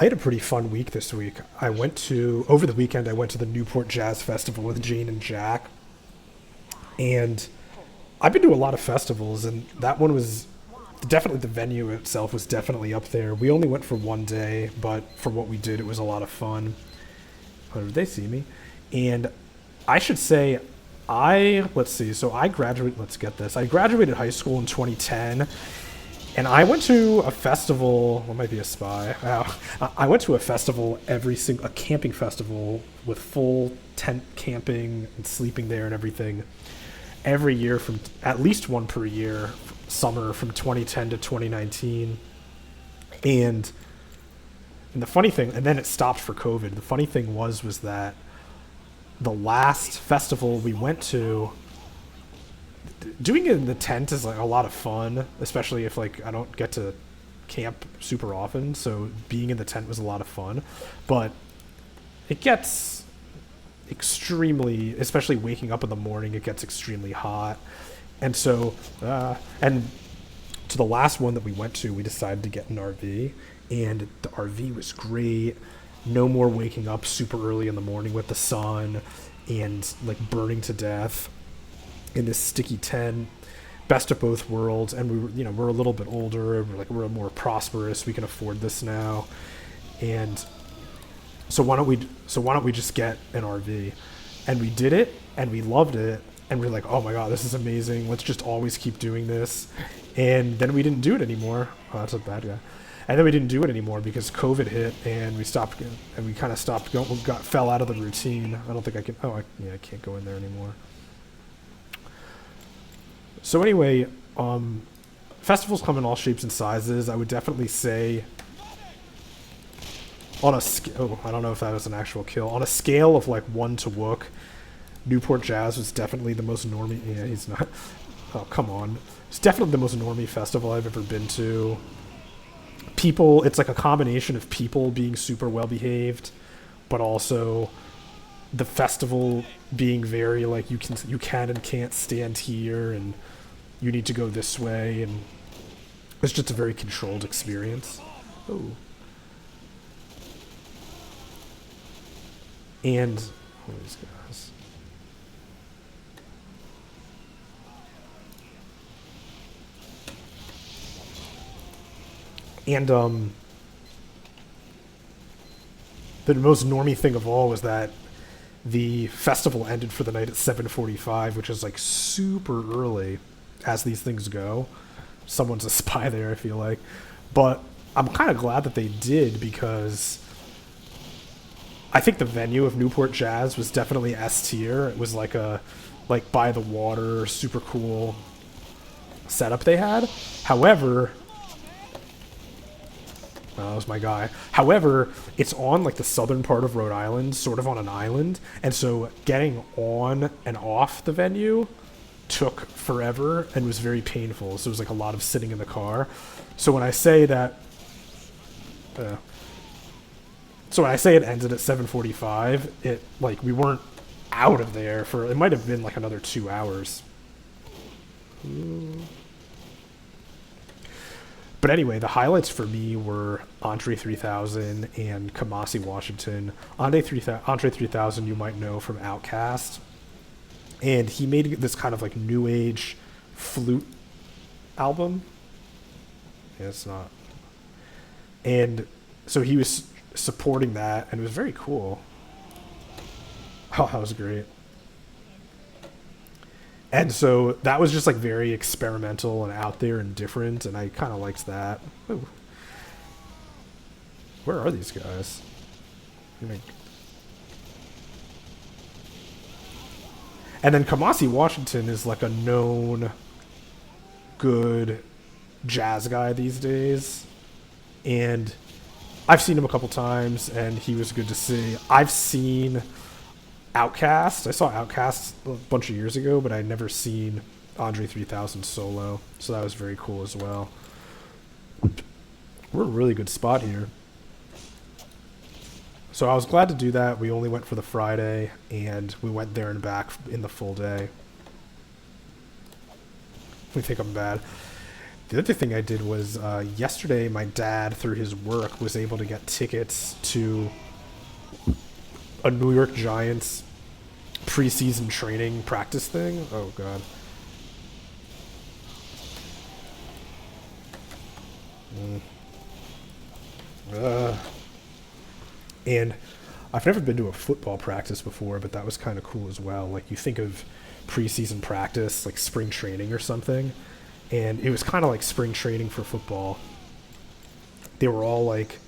I had a pretty fun week this week. Over the weekend, I went to the Newport Jazz Festival with Jane and Jack. And I've been to a lot of festivals, and that one was definitely, the venue itself was definitely up there. We only went for one day, but for what we did, it was a lot of fun. Oh, did they see me? And I should say, let's see, so let's get this. I graduated high school in 2010, and I went to a festival, what might be a spy? I went to a festival, a camping festival with full tent camping and sleeping there and everything, every year, from at least one per year, summer from 2010 to 2019. And the funny thing, and then it stopped for COVID. The funny thing was that the last festival we went to, doing it in the tent is like a lot of fun, especially if like I don't get to camp super often. So being in the tent was a lot of fun, but it gets extremely, especially waking up in the morning, it gets extremely hot. And so, and to the last one that we went to, we decided to get an RV, and the RV was great. No more waking up super early in the morning with the sun and like burning to death in this sticky tent. Best of both worlds. And we're a little bit older. We're more prosperous. We can afford this now. And so why don't we just get an RV? And we did it, and we loved it. And we're like, oh my God, this is amazing. Let's just always keep doing this. And then we didn't do it anymore. Oh, that's a bad guy. And then we didn't do it anymore because COVID hit, and we stopped, and we kind of stopped going, fell out of the routine. I don't think I can, I can't go in there anymore. So anyway, festivals come in all shapes and sizes. I would definitely say I don't know if that was an actual kill. On a scale of like 1 to Wook, Newport Jazz was definitely the most normie. Yeah, he's not. Oh, come on. It's definitely the most normie festival I've ever been to. It's like a combination of people being super well behaved, but also the festival being very like you can and can't stand here, and you need to go this way, and it's just a very controlled experience. Oh. And these guys. And the most normie thing of all was that the festival ended for the night at 7:45, which is like super early, as these things go. Someone's a spy there, I feel like. But I'm kind of glad that they did, because I think the venue of Newport Jazz was definitely S tier. It was like by the water, super cool setup they had. However, that was my guy. However, it's on like the southern part of Rhode Island, sort of on an island, and so getting on and off the venue took forever and was very painful. So it was like a lot of sitting in the car. So when I say that, so when I say it ended at 7:45, it like we weren't out of there for, it might have been like another 2 hours. But anyway, the highlights for me were Andre 3000 and Kamasi Washington. Andre 3000 you might know from Outkast. And he made this kind of like new age flute album. Yeah, it's not. And so he was supporting that, and it was very cool. Oh, that was great. And so that was just like very experimental and out there and different, and I kind of liked that. Ooh. Where are these guys? And then Kamasi Washington is like a known good jazz guy these days. And I've seen him a couple times, and he was good to see. I've seen Outkast. I saw Outkast a bunch of years ago, but I'd never seen Andre 3000 solo, so that was very cool as well. We're in a really good spot here. So I was glad to do that. We only went for the Friday, and we went there and back in the full day. We think I'm bad. The other thing I did was yesterday my dad, through his work, was able to get tickets to a New York Giants preseason training practice thing. Oh, God. And I've never been to a football practice before, but that was kind of cool as well. Like, you think of preseason practice, like spring training or something, and it was kind of like spring training for football. They were all like,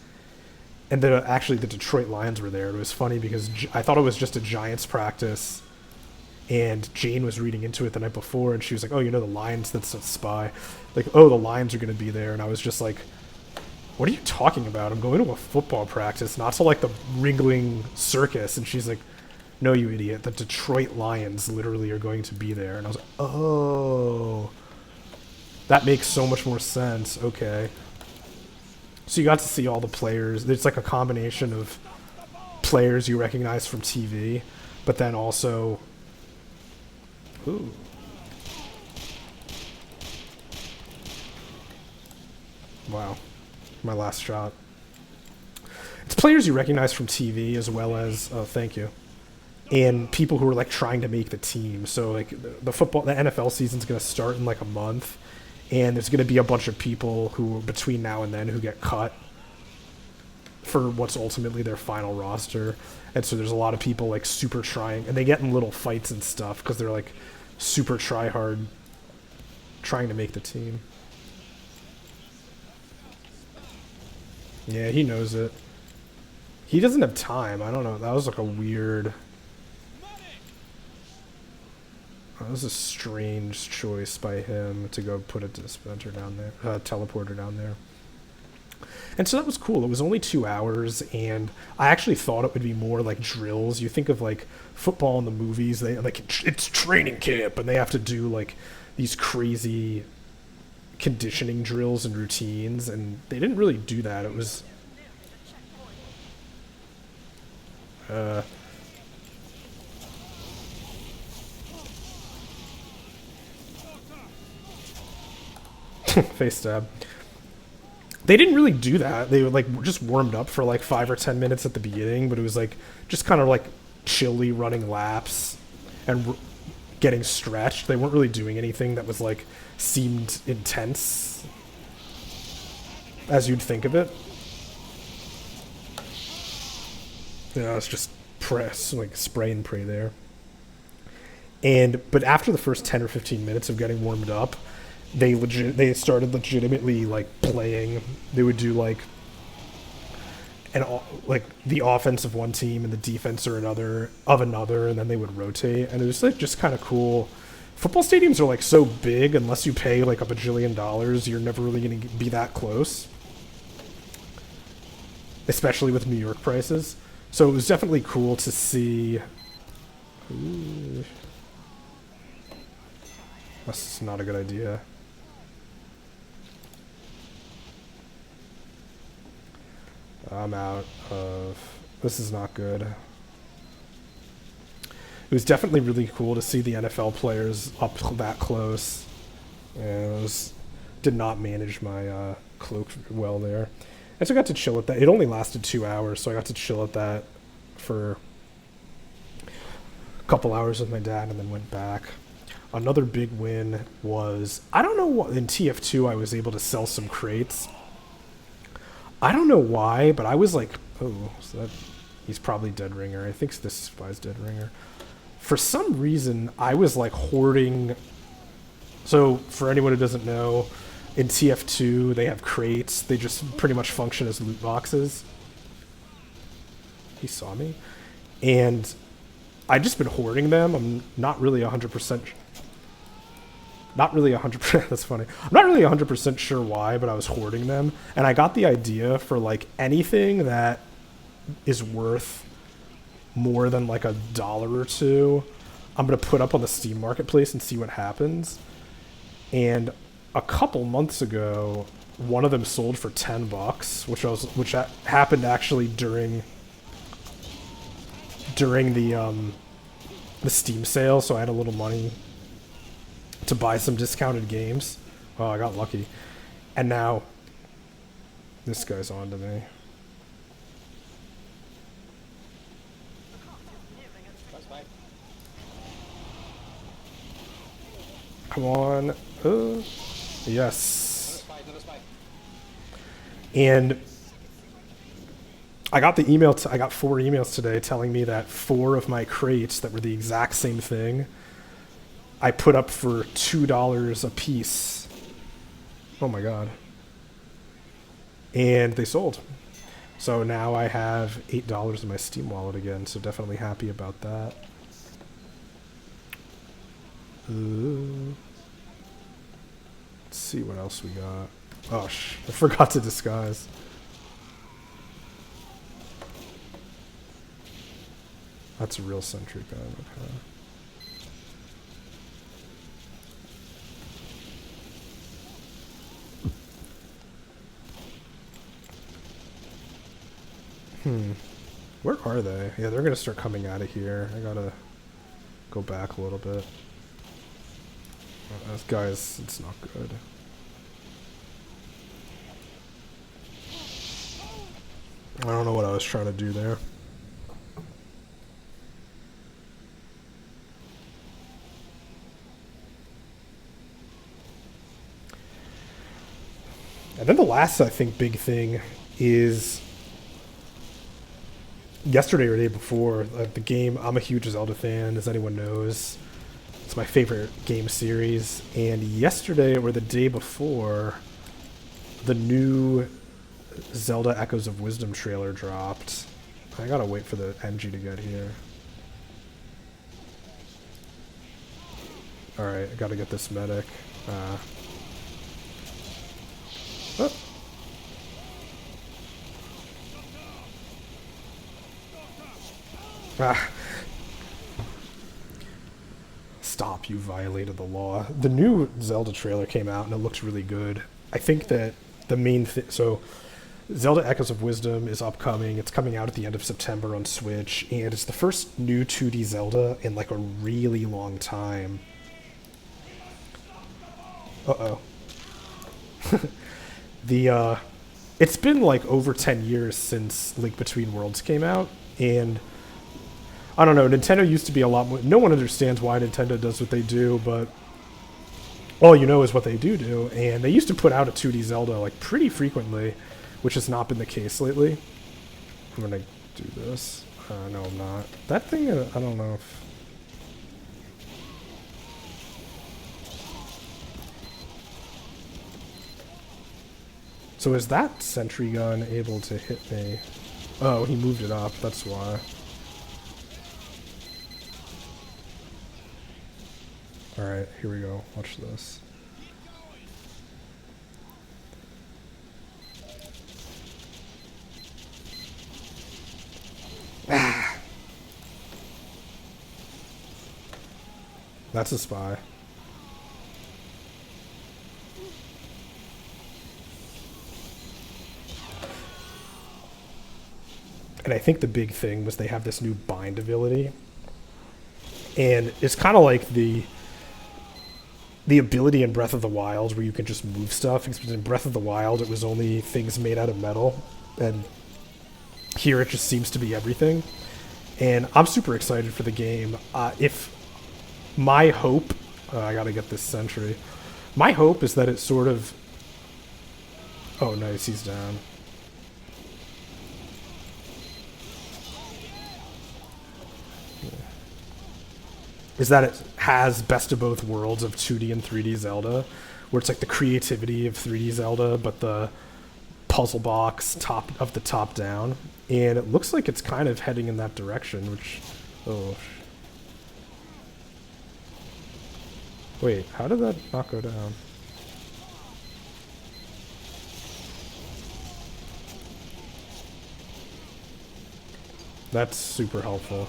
and then actually the Detroit Lions were there. It was funny because I thought it was just a Giants practice, and Jane was reading into it the night before, and she was like, "Oh, you know the Lions? That's a spy." Like, "Oh, the Lions are going to be there," and I was just like, "What are you talking about? I'm going to a football practice, not to like the Ringling Circus." And she's like, "No, you idiot. The Detroit Lions literally are going to be there." And I was like, "Oh, that makes so much more sense." Okay. So you got to see all the players. It's like a combination of players you recognize from TV, but then also... Ooh. Wow. My last shot. It's players you recognize from TV as well as... Oh, thank you. And people who are like trying to make the team. So like the NFL season's going to start in like a month. And there's going to be a bunch of people who, between now and then, who get cut for what's ultimately their final roster. And so there's a lot of people, like, super trying. And they get in little fights and stuff because they're, like, super try-hard trying to make the team. Yeah, he knows it. He doesn't have time. I don't know. That was, like, a weird... That was a strange choice by him to go put a dispenser down there, teleporter down there. And so that was cool. It was only 2 hours, and I actually thought it would be more like drills. You think of like football in the movies, they like it's training camp, and they have to do like these crazy conditioning drills and routines, and they didn't really do that. It was face stab. They didn't really do that. They like just warmed up for like 5 or 10 minutes at the beginning, but it was like just kind of like chilly running laps and getting stretched. They weren't really doing anything that was like seemed intense as you'd think of it. Yeah, it's just press, like spray and pray there. But after the first 10 or 15 minutes of getting warmed up, they started legitimately like playing. They would do like like the offense of one team and the defense or another, and then they would rotate, and it was like just kind of cool. Football stadiums are like so big, unless you pay like $1 bajillion, you're never really going to be that close, especially with New York prices. So it was definitely cool to see. Ooh. That's not a good idea. I'm out of... This is not good. It was definitely really cool to see the NFL players up that close. And it did not manage my cloak well there. And so I got to chill at that. It only lasted 2 hours, so I got to chill at that for a couple hours with my dad and then went back. Another big win was... I don't know what... In TF2, I was able to sell some crates. I don't know why, but I was like, oh, so that, he's probably Dead Ringer. I think this spy's Dead Ringer. For some reason, I was like hoarding. So for anyone who doesn't know, in TF2, they have crates. They just pretty much function as loot boxes. He saw me. And I've just been hoarding them. I'm not really 100%. Not really 100%, that's funny. I'm not really 100% sure why, but I was hoarding them. And I got the idea for like anything that is worth more than like $1 or $2, I'm going to put up on the Steam Marketplace and see what happens. And a couple months ago, one of them sold for $10, which happened actually during the Steam sale, so I had a little money to buy some discounted games. Oh, I got lucky. And now this guy's on to me. Come on. Yes. And I got the email. I got 4 emails today telling me that 4 of my crates that were the exact same thing, I put up for $2 a piece. Oh my god. And they sold. So now I have $8 in my Steam wallet again, so definitely happy about that. Let's see what else we got. Oh, I forgot to disguise. That's a real sentry gun. Okay. Where are they? Yeah, they're gonna start coming out of here. I gotta go back a little bit. This guy's, it's not good. I don't know what I was trying to do there. And then the last, I think, big thing is yesterday or the day before, the game. I'm a huge Zelda fan, as anyone knows. It's my favorite game series. And yesterday or the day before, the new Zelda Echoes of Wisdom trailer dropped. I gotta wait for the MG to get here. Alright, I gotta get this medic. Oh. Stop, you violated the law. The new Zelda trailer came out and it looks really good. I think that the main thing... So, Zelda Echoes of Wisdom is upcoming. It's coming out at the end of September on Switch, and it's the first new 2D Zelda in like a really long time. Uh-oh. It's been like over 10 years since Link Between Worlds came out, and I don't know, Nintendo used to be a lot more... No one understands why Nintendo does what they do, but all you know is what they do, and they used to put out a 2D Zelda like pretty frequently, which has not been the case lately. I'm gonna do this. No, I'm not. That thing, I don't know if... So is that sentry gun able to hit me? Oh, he moved it up, that's why. Alright, here we go. Watch this. Ah. That's a spy. And I think the big thing was they have this new bind ability. And it's kind of like the ability in Breath of the Wild where you can just move stuff. Because in Breath of the Wild, it was only things made out of metal. And here it just seems to be everything. And I'm super excited for the game. If my hope... I gotta get this sentry. My hope is that it sort of... Oh, nice, he's down. Is that it has best of both worlds of 2D and 3D Zelda, where it's like the creativity of 3D Zelda, but the puzzle box top down, and it looks like it's kind of heading in that direction, which... Oh. Wait, how did that not go down? That's super helpful.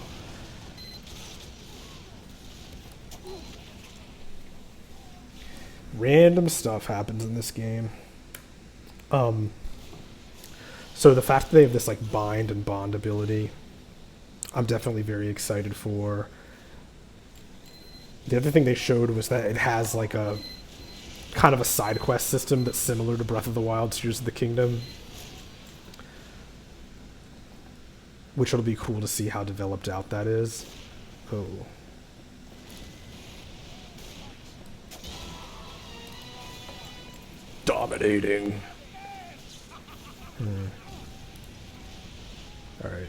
Random stuff happens in this game. So the fact that they have this like bind and bond ability, I'm definitely very excited for. The other thing they showed was that it has like a kind of a side quest system that's similar to Breath of the Wild, Tears of the Kingdom. Which will be cool to see how developed out that is. Oh. Dominating. Alright.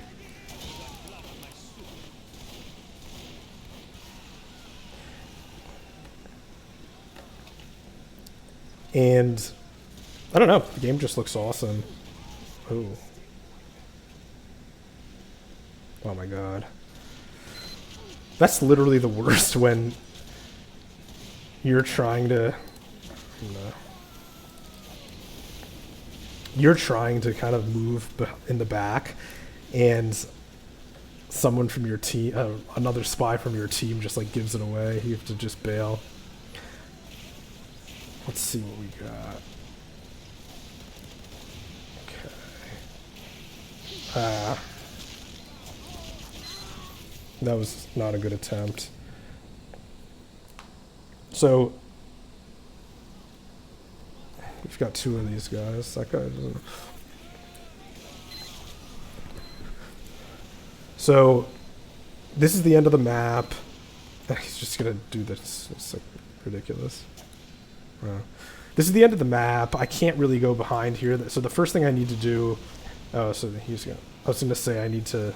And I don't know, the game just looks awesome. Oh. Oh my god. That's literally the worst when you're trying to... You're trying to kind of move in the back, and someone from your team, another spy from your team just like gives it away. You have to just bail. Let's see what we got. Okay. That was not a good attempt. So we've got two of these guys. That guy doesn't. So this is the end of the map. He's just gonna do this. It's like ridiculous. This is the end of the map. I can't really go behind here. So the first thing I need to do. Oh, so he's gonna. I was gonna say I need to.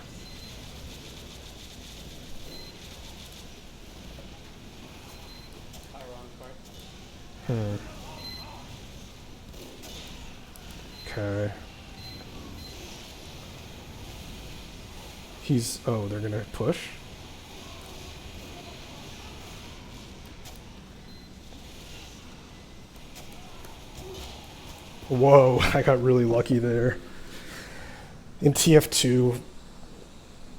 Okay. He's... Oh, they're gonna push? Whoa, I got really lucky there. In TF2,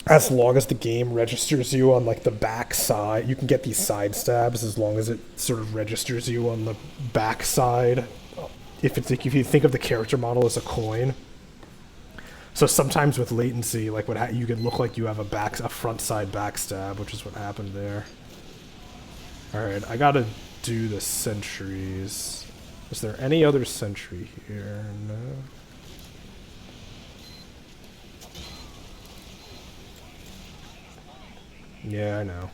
as long as the game registers you on like the back side, you can get these side stabs as long as it sort of registers you on the back side. If you think of the character model as a coin. So sometimes with latency, like you can look like you have a front side backstab, which is what happened there. All right, I gotta do the sentries. Is there any other sentry here? No. Yeah, I know.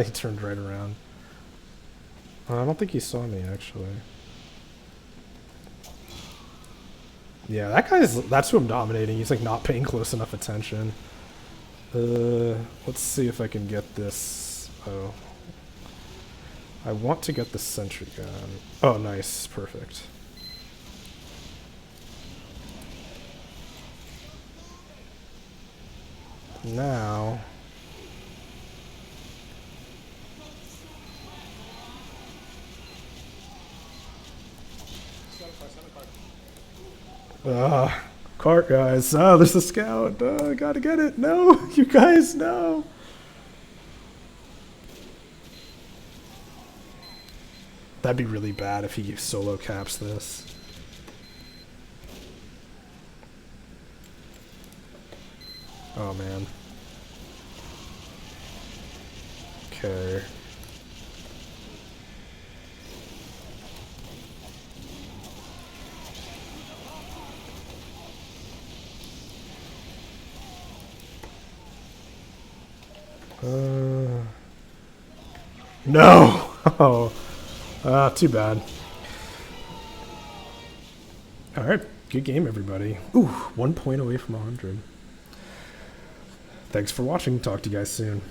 He turned right around. I don't think he saw me, actually. Yeah, that's who I'm dominating. He's like not paying close enough attention. Let's see if I can get this. Oh. I want to get the sentry gun. Oh, nice. Perfect. Now... cart guys. Oh, there's a scout. Gotta get it. No, you guys, no. That'd be really bad if he solo caps this. Oh, man. Okay. No! Oh, too bad. Alright, good game, everybody. Ooh, 1 point away from 100. Thanks for watching. Talk to you guys soon.